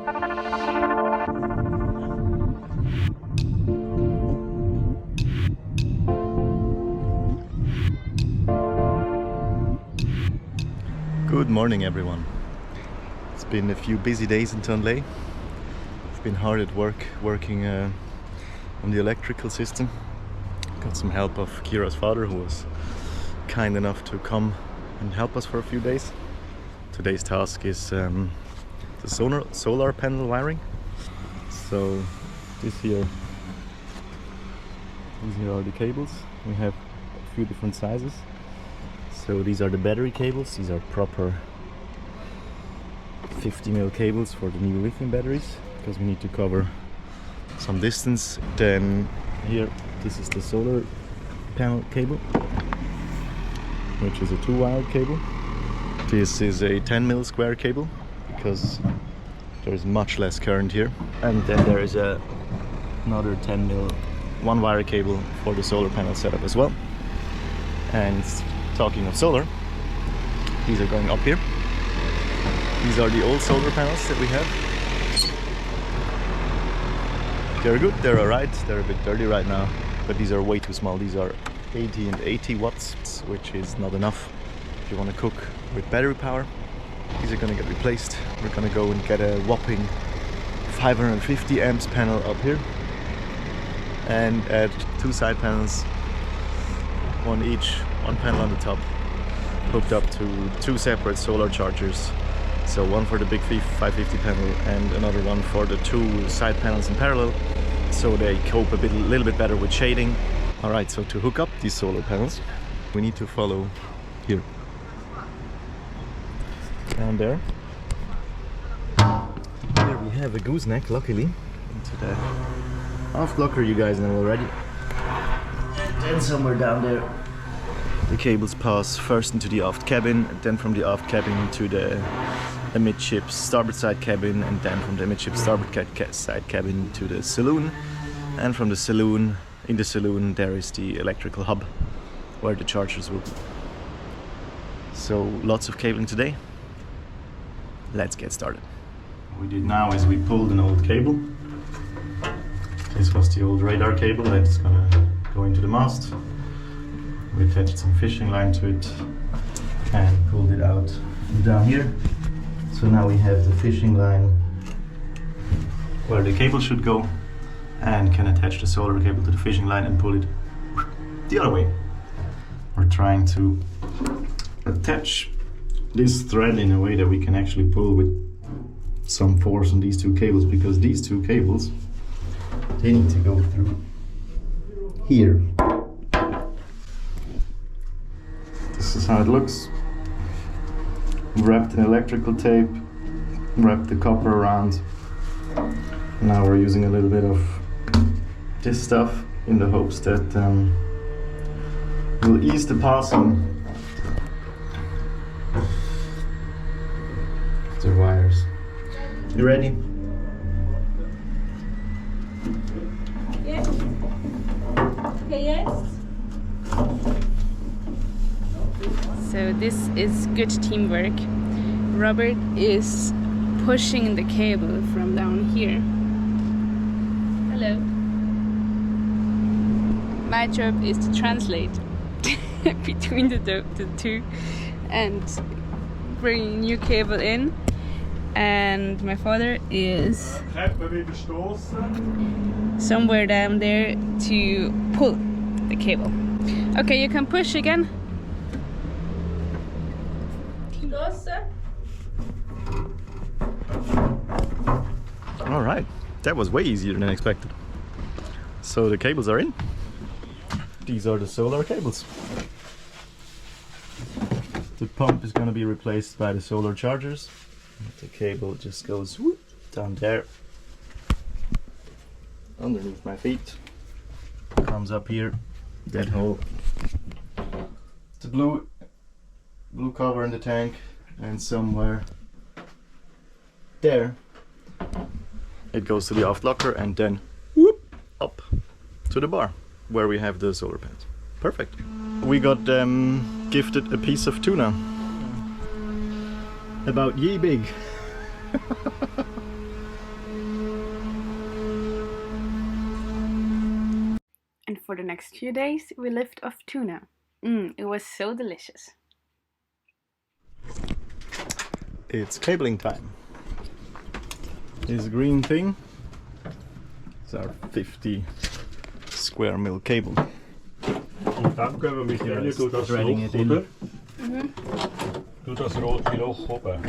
Good morning everyone. It's been a few busy days in Tonlé. I've been hard at work working on the electrical system. Got some help of Kira's father, who was kind enough to come and help us for a few days. Today's task is the solar panel wiring. So these here are the cables. We have a few different sizes. So these are the battery cables. These are proper 50mm cables for the new lithium batteries, because we need to cover some distance. Then here, this is the solar panel cable, which is a 2-wired cable. This is a 10mm square cable, because there's much less current here. And then there is another 10mm 1-wire cable for the solar panel setup as well. And talking of solar, these are going up here. These are the old solar panels that we have. They're good, they're alright, they're a bit dirty right now, but these are way too small. These are 80 and 80 watts, which is not enough if you want to cook with battery power. These are going to get replaced. We're going to go and get a whopping 550 amps panel up here and add 2 side panels, one each, one panel on the top, hooked up to 2 separate solar chargers. So one for the big 550 panel and another one for the 2 side panels in parallel, so they cope a little bit better with shading. Alright, so to hook up these solar panels, we need to follow here. Down there. Here we have a gooseneck, luckily, into the aft locker, you guys know already. And somewhere down there the cables pass first into the aft cabin, then from the aft cabin to the amidships starboard side cabin, and then from the amidships starboard side cabin to the saloon. And from the saloon, in the saloon, there is the electrical hub where the chargers will be. So lots of cabling today. Let's get started. What we did now is we pulled an old cable. This was the old radar cable that's gonna go into the mast. We attached some fishing line to it and pulled it out down here. So now we have the fishing line where the cable should go, and can attach the solar cable to the fishing line and pull it the other way. We're trying to attach this thread in a way that we can actually pull with some force on these 2 cables, because these 2 cables, they need to go through here. This is how it looks. Wrapped in electrical tape, wrapped the copper around. Now we're using a little bit of this stuff in the hopes that will ease the passing of the wires. You ready? Yes. Okay, yes. So this is good teamwork. Robert is pushing the cable from down here. Hello. My job is to translate between the 2 and bring new cable in. And my father is somewhere down there to pull the cable. Okay, you can push again. Alright, that was way easier than expected. So the cables are in. These are the solar cables. The pump is going to be replaced by the solar chargers. The cable just goes whoop, down there underneath my feet, comes up here, that hole, the blue cover in the tank, and somewhere there it goes to the aft locker, and then whoop, up to the bar where we have the solar panels. Perfect. We got gifted a piece of tuna, about yay big. for the next few days, we lived off tuna. It was so delicious. It's cabling time. This green thing is our 50 square mil cable. Und dann gehen wir mit denen, du das threading Loch, it in. oder? Du das rote Loch oben.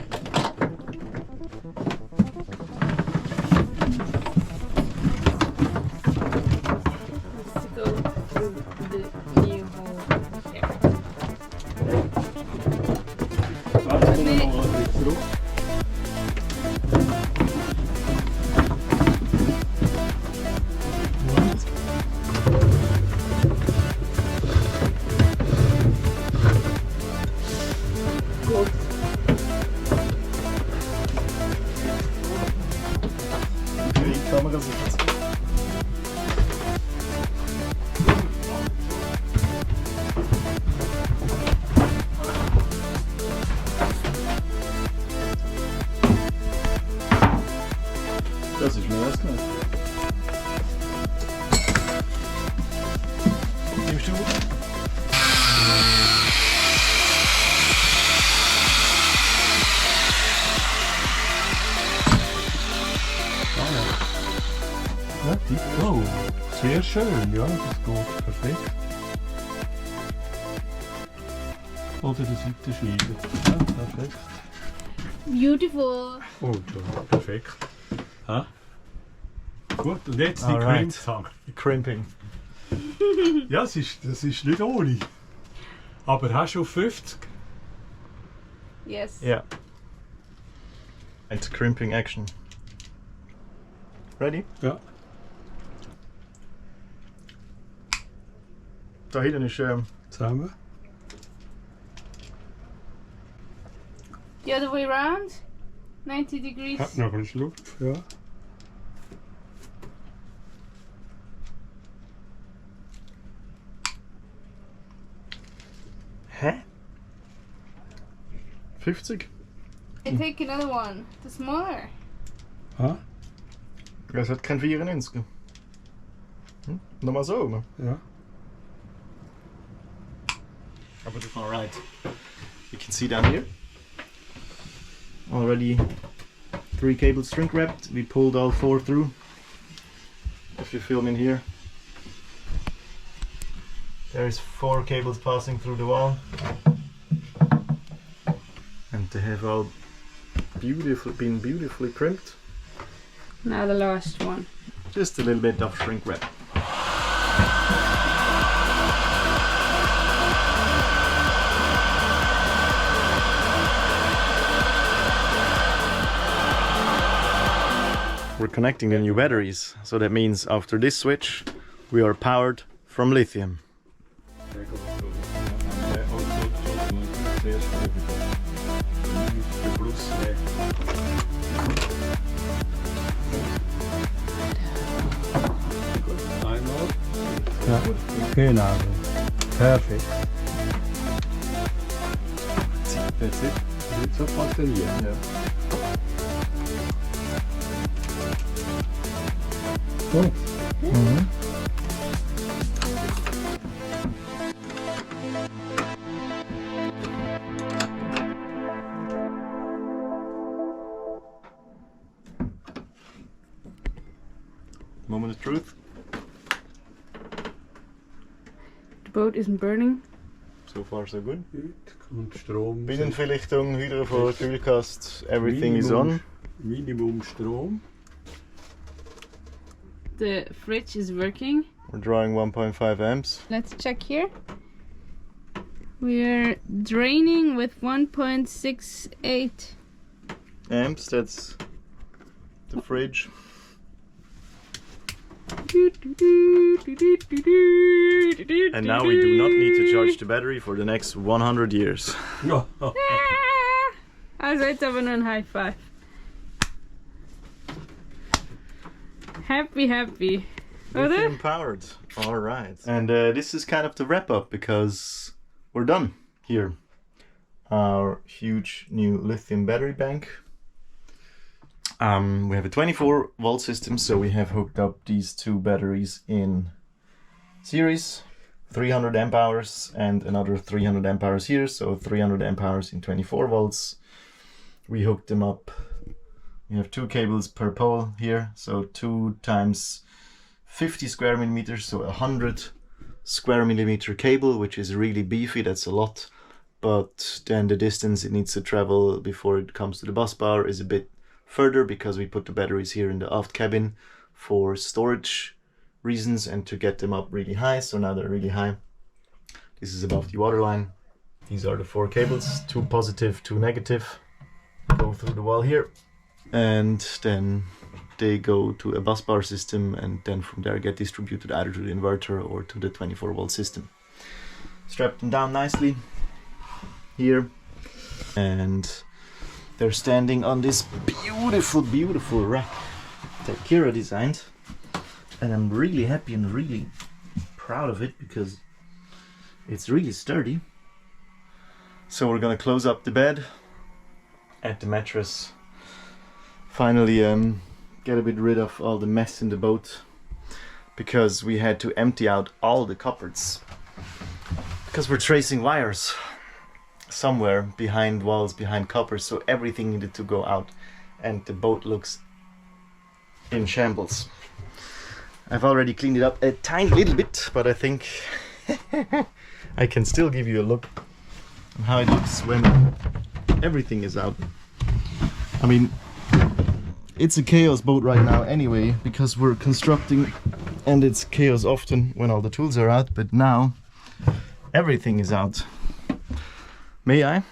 Let's go through the new hole here. Warte, komm noch ein bisschen zurück. Die Kamera sieht jetzt. Das ist mehr als knapp. Nimmst du? Ja, die, oh, sehr schön, ja, das geht perfekt. Oder die Seite schneiden. Ja, perfekt. Beautiful. Oh, ja, perfekt. Ha? Gut, und jetzt die Alright. Crimpzange. Crimping. Ja, das ist nicht ohne. Aber hast du 50? Yes. Yeah. And crimping action. Ready? Ja. Da hinten ist Zusammen. The other way around. 90 degrees. Hat noch einen Schluck, ja. Hä? 50? I take another one. The smaller. Ha? Das hat kein 94. Nochmal so. Ne? Ja. Alright. You can see down here. Already 3 cables shrink wrapped. We pulled all 4 through. If you film in here. There's 4 cables passing through the wall. And they have all been beautifully crimped. Now the last one. Just a little bit of shrink wrap. We're connecting the new batteries, so that means after this switch we are powered from lithium. Einmal. Ja, genau. Perfekt. That's it. Jetzt so batterieren. Yeah. So. Moment of truth. The boat isn't burning. So far so good. Jetzt kommt Strom. Binnenverlichtung, Hydrofor, Kühlkast, everything is on. Minimum Strom. The fridge is working. We're drawing 1.5 amps. Let's check here. We're draining with 1.68. Amps, that's the fridge. And now we do not need to charge the battery for the next 100 years. Ja. Also jetzt aber nur ein High Five. Happy, happy. Oder? Lithium powered. Alright. And this is kind of the wrap up because we're done here. Our huge new lithium battery bank. We have a 24 volt system, so we have hooked up these 2 batteries in series, 300 amp hours and another 300 amp hours here, so 300 amp hours in 24 volts. We hooked them up. We have 2 cables per pole here, so 2 times 50 square millimeters, so 100 square millimeter cable, which is really beefy. That's a lot, but then the distance it needs to travel before it comes to the bus bar is a bit further, because we put the batteries here in the aft cabin for storage reasons and to get them up really high. So now they're really high. This is above the waterline. These are the 4 cables, 2 positive, 2 negative, go through the wall here, and then they go to a bus bar system, and then from there get distributed either to the inverter or to the 24 volt system. Strap them down nicely here, and they're standing on this beautiful rack that Kira designed, and I'm really happy and really proud of it because it's really sturdy. So we're gonna close up the bed, add the mattress, finally get a bit rid of all the mess in the boat, because we had to empty out all the cupboards because we're tracing wires somewhere behind walls, behind cupboards, so everything needed to go out and the boat looks in shambles. I've already cleaned it up a tiny little bit, but I think I can still give you a look on how it looks when everything is out. I mean, it's a chaos boat right now anyway, because we're constructing and it's chaos often when all the tools are out, but now everything is out. May I?